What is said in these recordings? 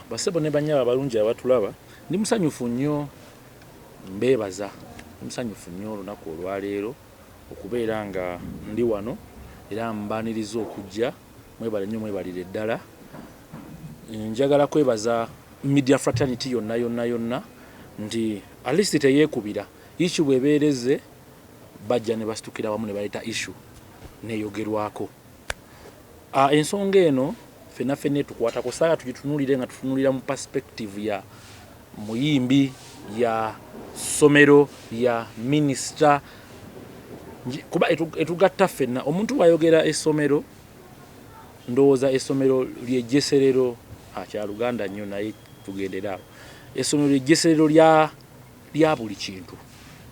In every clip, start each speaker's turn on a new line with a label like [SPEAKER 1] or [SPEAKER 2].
[SPEAKER 1] basebo ne banyaba balungi abatulaba ndi musanyufu nnyo mbebaza musanyufu nnyo olunaku olwaleero okubeera nga ndi wano era mbaniriza okujja mwebale nnyo mwebalire ddala njagala kwebaza media fraternity yonna nti at least teyeekubira issue bwebeereze bajja ne basitukira wamu ne baleeta issue neeyogerwako ensonga eno fenna tukwatako saaga tugitunulire nga tutunulira mu perspective ya muyimbi ya somero ya minister kuba etugatta fenna omuntu wayogera essomero ndowooza essomero lyejjeserero kya Luganda nnyo naye tugendera essomero lyejjeserero lya buli kintu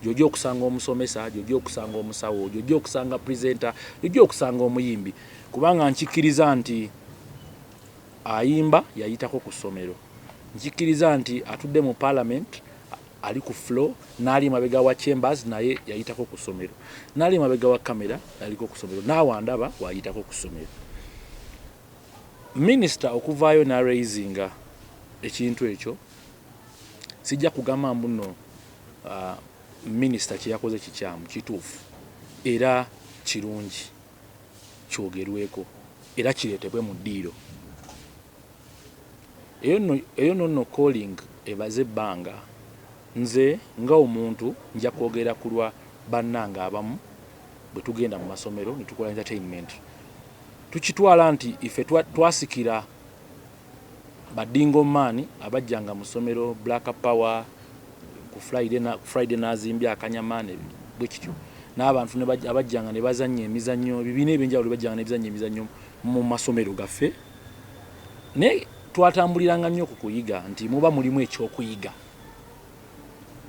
[SPEAKER 1] jojja okusanga omusomesa jojja okusanga omusawo jojja okusanga presenter jojja okusanga omuyimbi kubanga nkikkiriza nti ayimba yayitako ku ssomero nkikkiriza nti atudde mu parliament ali ku floor n'ali mabega wa chambers naye yayitako ku ssomero n'ali mabega wa kamera yaliko ku ssomero n'awandaba wayitako ku ssomero minister okuvaayo na raisinga ekintu ekyo sijja kugamba mbuno minister kyeyakoze kikyamu kituufu era kirungi kyogerweko era kireetebwe mu ddiiro eyo nno calling ebaze ebbanga nze nga omuntu nja kwogera ku lwa bannanga abamu bwe tugenda mu masomero ne tukola entertainment tukitwala nti ife twasikira badingo maani abajjanga mu ssomero black power ku Friday nazimbya akanyamaane bwe kityo n'abantu abajjanga ne bazannya emizannyo ebibiina ebyenjawulo bajjanga emizannyo mu masomero gaffe ne twatambuliranga nnyo ku kuyiga nti muba mulimu ekyokuyiga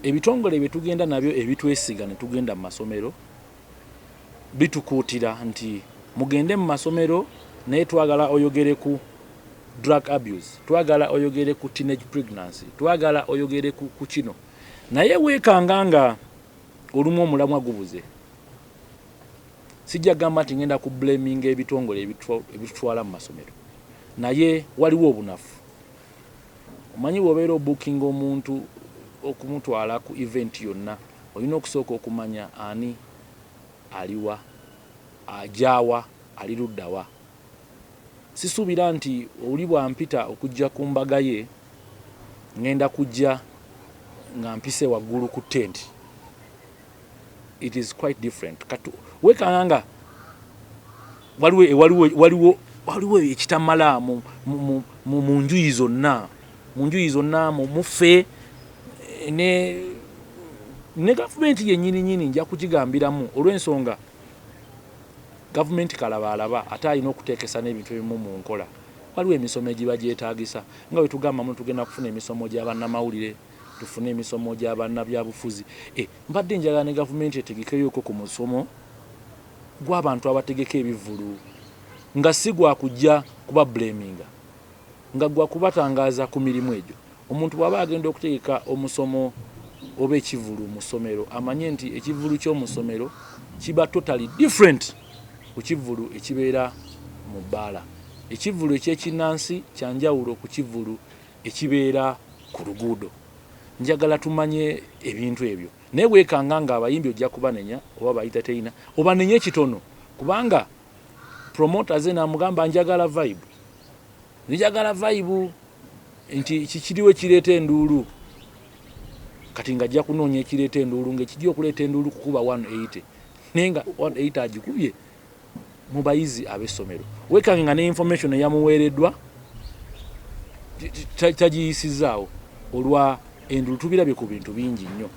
[SPEAKER 1] ebitongole bye tugenda nabyo ebitwesiga ne tugenda mu masomero bitukuutira nti mugende mu masomero naye twagala oyogere ku drug abuse twagala oyogere ku teenage pregnancy twagala oyogere ku kino naye weekanga nga olumu omulamwa gubuze sijja gamba nti ngenda ku blaming ebitongole ebitutwala mu masomero naye waliwo obunafu omanyi bw'obeera obooking omuntu okumutwala ku event yonna olina okusooka okumanya ani aliwa ajawa ali luddawa sisuubira nti oli bwampita okujja ku mbaga ye ngenda kujja nga mpise waggulu ku tent it is quite different katu wekanga waliwo ekitamala mu njuyi zonna muffe ne gavumenti yennyini nja kukigambiramu olw'ensonga gavumenti kalaba ate alina okuteekesa n'ebintu ebimu mu nkola waliwo emisomo egiba gyetaagisa nga bwe tugambamu tugenda kufuna emisomo gy'abannamawulire tufune emisomo gy'abannabyabufuzi mbadde njagala ne gavumenti etegekeyoko ku musomo gw'abantu abategeka ebivvulu nga si gwa kujja kuba blaminga nga gwa kubatangaaza ku mirimu egyo omuntu bw'aba agenda okutegeka omusomo oba ekivvulu mu ssomero amanye nti ekivvulu ky'omu kiba totally different ku kivvulu ekibeera mu bbaala ekivvulu ekyekinnansi kyanjawulo ku kivvulu ekibeera ku luguudo njagala tumanye ebintu ebyo naye weekanga nga abayimbi ojja kubanenya oba bayita teyina obanenye kitono kubanga promoters namugamba njagala vibe nti kikiriwo kireeta enduulu kati nga ajja kunoonya ekireeta enduulu ng'ekijja okuleeta enduulu kukuba 180 naye nga 180 agikubye mu bayizi ab'essomero weekange nga ne information eyamuweereddwa tagiyisizaawo olwa enduulu tubirabye ku bintu bingi nnyo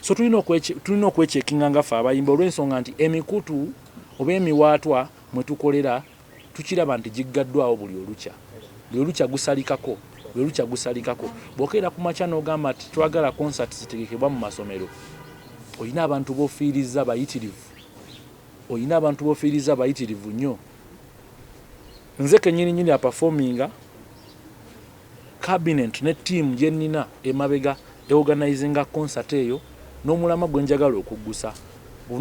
[SPEAKER 1] so tulina okwekyekinga ngaffe abayimba olw'ensonga nti emikutu oba emiwaatwa mwe tukolera tukiraba nti giggaddwawo buli olukya gusalikako bw'okeera ku makya n'ogamba nti twagala concert zitegekebwa mu masomero olina abantu b'ofiiriza bayitirivu nnyo nze kennyini aperforminga cabinet ne team gye nnina emabega eorganizinga concert eyo n'omulama gwe njagala okuggusa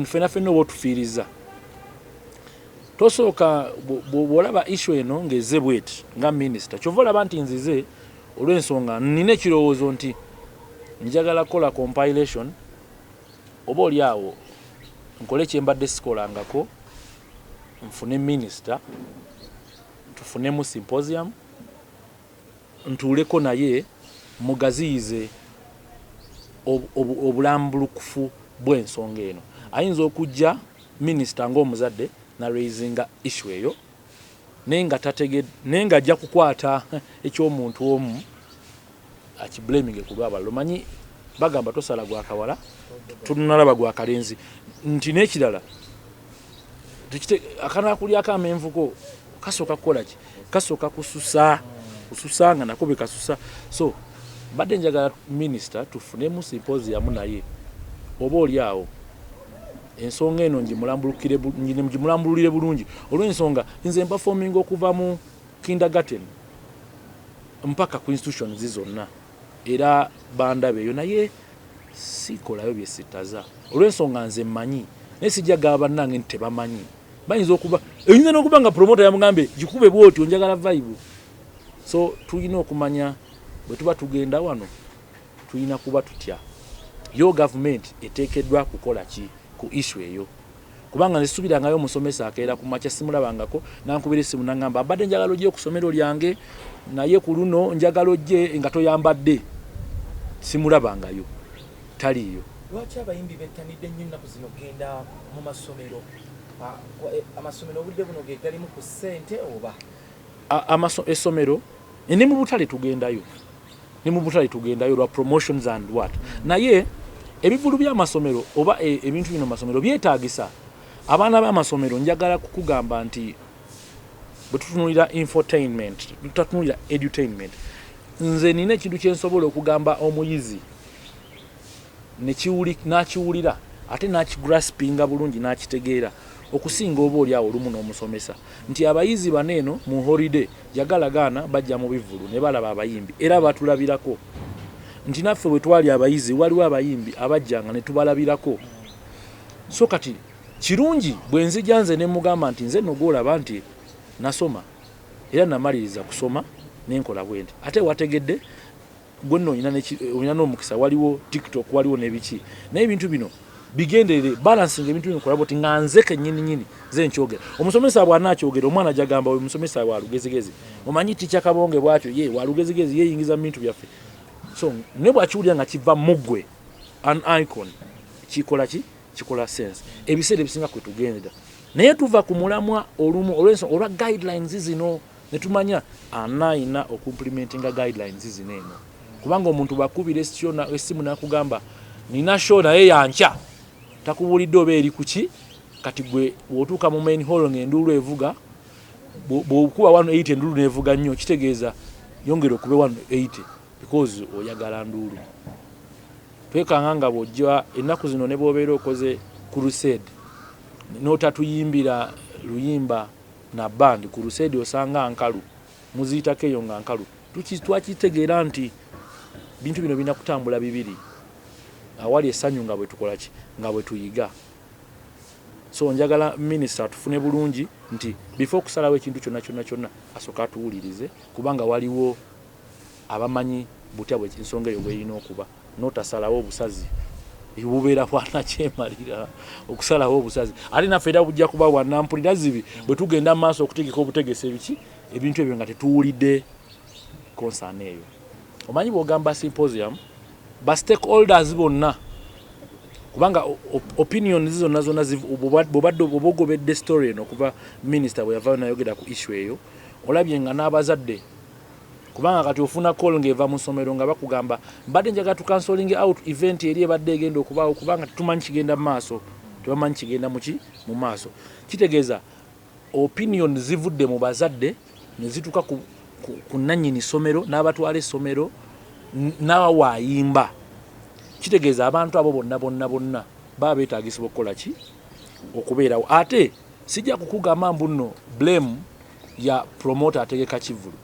[SPEAKER 1] ffenna oba otufiiriza tosooka bw'olaba issue eno ng'ezze bweti nga minisita kyova olaba nti nzize olw'ensonga nina ekirowoozo nti njagala kola compilation oba oli awo nkole kyembadde sikolangako nfune minisita tufunemu symposium ntuuleko naye mugaziyize obulambulukufu bw'ensonga eno. Ayinza okujja minisita ng'omuzadde na raisinga issue eyo naye nga ajja kukwata eky'omuntu omu akiblaming ku lw'abalala. Omanyi bagamba tosala gwa kawala tunalaba gwa kalenzi nti n'ekirala akanaakulyako amenvuko kasooka kukola ki kasooka kususa nga nako be kasusa. So badde njagala minisita tufunemu symposium naye oba oli awo ensonga eno ngimulambululire bulungi olw'ensonga nze mperforming okuva mu kindergarten mpaka ku institutions zonna era bandabe eyo naye sikolayo bye sitaza olw'ensonga nze mmanyi naye sijja gaba bannange nti tebamanyi bayinza okuba eyinza n'okuba nga promoter yamugambe gikube bw'otyo njagala vibe. So tulina okumanya bwe tuba tugenda wano tulina kuba tutya yo government eteekeddwa kukola ki ku issue eyo kubanga nzisubirangayo omusomesa akeera ku makya simulabangako nankubira essimu nangamba abadde njagala ojje okusomero lyange naye ku luno njagala ojje nga toyambadde simulabangayo taliyo.
[SPEAKER 2] Lwaki abayimbi bettanidde nnyo ennaku zino genda mu masomero amasomero obudde buno ge galimu ku ssente oba
[SPEAKER 1] essomero ne mu butale tugendayo lwa promotions and what naye ebivulu by'amasomero oba ebintu bino masomero byetaagisa abaana b'amasomero. Njagala kukugamba nti bwe tutunulira infotainment tutatunulira edutainment nze nina ekintu kyensobola okugamba omuyizi n'akiwulira ate n'akigraspinga bulungi n'akitegeera okusinga oba oli awo olumu n'omusomesa nti abayizi baneeno mu holiday jagala gaana bajja mu bivulu ne balaba abayimbi era batulabirako nti naffe bwe twali abayizi waliwo abayimbi abajjanga ne tubalabirako. So kati kirungi bwe nzija nze ne mugamba nti nze nogolaba nti nasoma era namaliriza kusoma nenkola bwenti ate wategedde gwenno olina n'omukisa waliwo TikTok waliwo nebiki naye ebintu bino bigenderere balancing ebintu bino kolabo ti nganze kennyini ze nkyogera omusomesa bw'anaakyogera omwana jagamba we musomesa wa lugezigezi omanyi ticha kabonge bwatyo ye wa lugezigezi yeyingiza mu bintu byaffe. So ne bwakiwulira nga kiva muggwe an icon kikola sense ebiseera ebisinga kwe tugendera naye tuva ku mulamwa olumu olwa guidelines zino ne tumanya anaayina okumplementinga guidelines zino eno kubanga omuntu bakubira essimu nakugamba nina show naye yanca takubulidde oba eri kuki kati gwe wotuuka mu main hall ng'enduulu evuga bw'okuba 180 enduulu nevuga nnyo kitegeeza yongera okube 180 because oyagala nduulu. Twekanga nga bw'ojja ennaku zino ne bw'obeera okoze crusade n'otatuyimbira luyimba na band crusade osanga nkalu muziyitako eyo nga nkalu twakitegeera nti bintu bino bina kutambula bibiri awali essanyu nga bwe tukola ki nga bwe tuyiga. So njagala minisita tufune bulungi nti before kusalawo ekintu kyonna asooka atuwulirize kubanga waliwo abamanyi butya bwe ensonga eyo bweyina okuba n'otasalawo obusazi bubeera bwanakyemalira okusalawo obusazi ate naffe era bujja kuba bwanampulira zibi bwe tugenda mu maaso okutegeka obutegesi ebiki ebintu ebyo nga tetuwulidde concern eyo. Omanyi bw'ogamba symposium ba stakeholders bonna kubanga opinion zonna bw'obadde obogobedde story eno okuva minisita bwe yavaayo nayogera ku issue eyo olabye nga n'abazadde kubanga kati ofuna call ng'eva mu ssomero nga bakugamba mbadde njagala tu cancelling out event eri ebadde egenda okubaawo kubanga tumanyi kigenda mu maaso tebamanyi kigenda mu maaso. Kitegeeza opinion zivudde mu bazadde ne zituuka ku nannyini ssomero n'abatwala essomero n'awaayimba. Kitegeeza abantu abo bonna baba beetaagisibwa okukola ki okubeerawo. Ate sijja kukugamba mbu nno blame ya promoter ategeka kivulu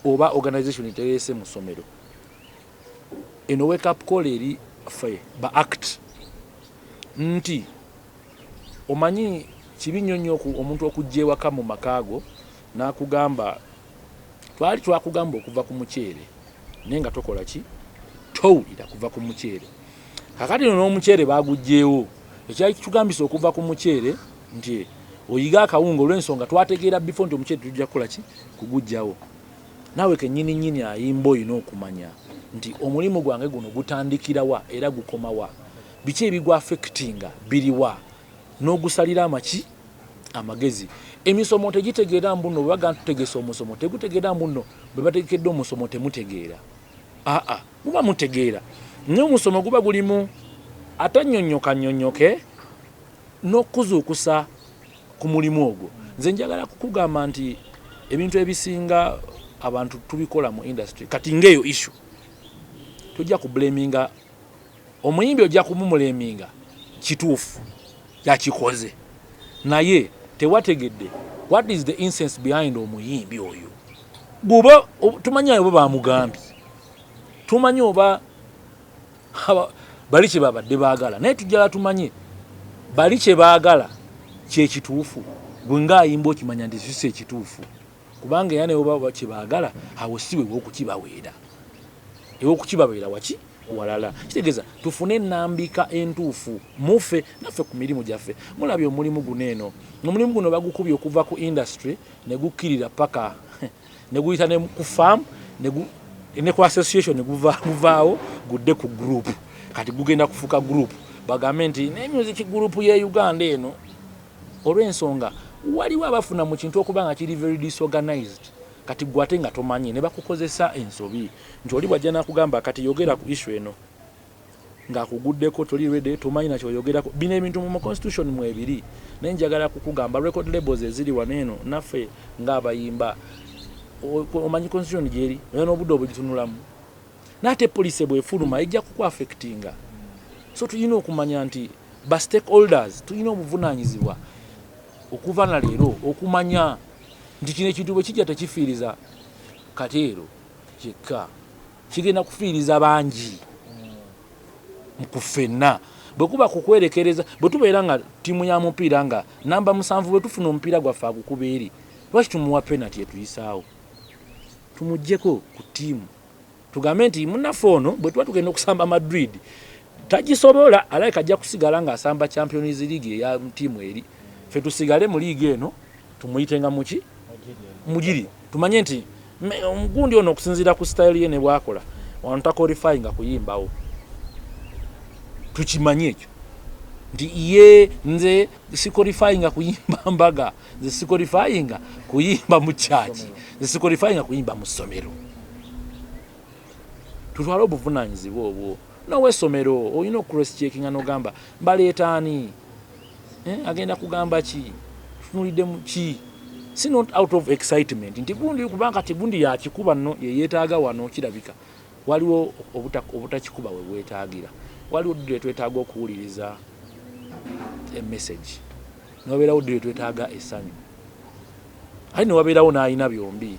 [SPEAKER 1] oba organization etegeese mu ssomero. Eno wake up call eri ffe ba act nti omanyi kibi nnyo omuntu okujja ewaka mu makaago n'akugamba twakugamba okuva ku muceere nenga tokola ki towulira kuva ku muceere. Kakati n'omuceere bagugyeewo ekyali kitugambisa okuva ku muceere nti oyiga akawunga olw'ensonga twategeera before nti omuceere tujja kukola ki kugugyawo. Naawe kennyini ayimba olina okumanya nti omulimu gwange guno gutandikirawa era gukomawa, biki ebigwa affectinga biriwa, n'ogusalira amagezi. Emisomo tegitegeera mbuno bwe baga ntutegesa omusomo tegutegeera mbuno bwe bategekedde omusomo temutegeera. Muba mutegeera naye omusomo guba gulimu atannyonnyoke n'okuzuukusa ku mulimu ogwo. Nze njagala kukugamba nti ebintu ebisinga abantu tubikola mu industry kati ngeyo issue tujja kublaminga omuyimbi, ojja kumumuleminga kituufu yakikoze naye tewategedde what is the essence behind omuyimbi oyo. Guba tumanyi abo bamugambye, tumanyi oba bali kye babadde baagala, naye tujjala tumanye bali kye baagala kyekituufu. Bwe ngaayimba okimanya nti si ekituufu, kubanga era ne oba kye baagala awo si we w'okukibaweera, ew'okukibaweera waki walala. Kitegeeza tufune ennambika entuufu mufe naffe ku mirimu gyaffe. Mulabye omulimu guno eno, omulimu guno bagukubye okuva ku industry ne gukkirira paka ne guyita ne ku farm ne ku association ne guvaawo gudde ku group. Kati gugenda kufuuka group bagambe nti ne music group ye Uganda eno. Olw'ensonga waliwo abafuna mu kintu okuba nga kiri very disorganized, kati gwate nga tomanyi ne bakukozesa ensobi nti oli bwajja nakugamba kati yogera ku issue eno ng'akuguddeko toli ready, tomanyi nakyo yogerako. Bino ebintu mu constitution mu ebiri, naye njagala kukugamba record labels eziri wano eno naffe ng'abayimba omanyi constitution gyeri naye n'obudde obugitunulamu n'ate police bwefuluma ejja kukuaffectinga. So tulina okumanya nti ba stakeholders tulina obuvunaanyizibwa okuva na leero okumanya nti kino ekintu bwe kijja tekifiiriza Kateero kyekka, kigenda kufiiriza bangi mu kufenna. Bwe kuba kukwerekereza, bwe tubeera nga ttiimu ya mupiira nga namba 7 bwe tufuna omupiira gwaffe agukuba eri, lwaki tumuwa penalty etuyisaawo? Tumuggyeko ku ttiimu tugambe nti munnaffe ono bwe tuba tugenda okusamba Madrid tagisobola, alabika ajja kusigala ng'asamba Champions League eya ttiimu eri, ffe tusigale mu liigi eno tumuyitenga muki mugiri. Tumanye nti omugundi ono okusinziira ku style ye ne bwakola wano taqualify nga kuyimbawo. Tukimanye ekyo nti ye nze siqualify nga kuyimba mbaga, nze siqualify nga kuyimba mu church, nze siqualify nga kuyimba mu ssomero. Tutwala obuvunaanyizibwa obwo. Nawe essomero olina cross checking n'ogamba mbaleetaani, agenda kugamba ki, tunulidde mu ki, si not out of excitement nti gundi kubanga tigundi yakikuba nno ye yeetaaga wano kirabika. Waliwo obutakikuba we bwetaagira, waliwo ddire twetaaga okuwuliriza message, n'obeerawo ddire twetaaga essanyu, ali ne wabeerawo n'alina byombi.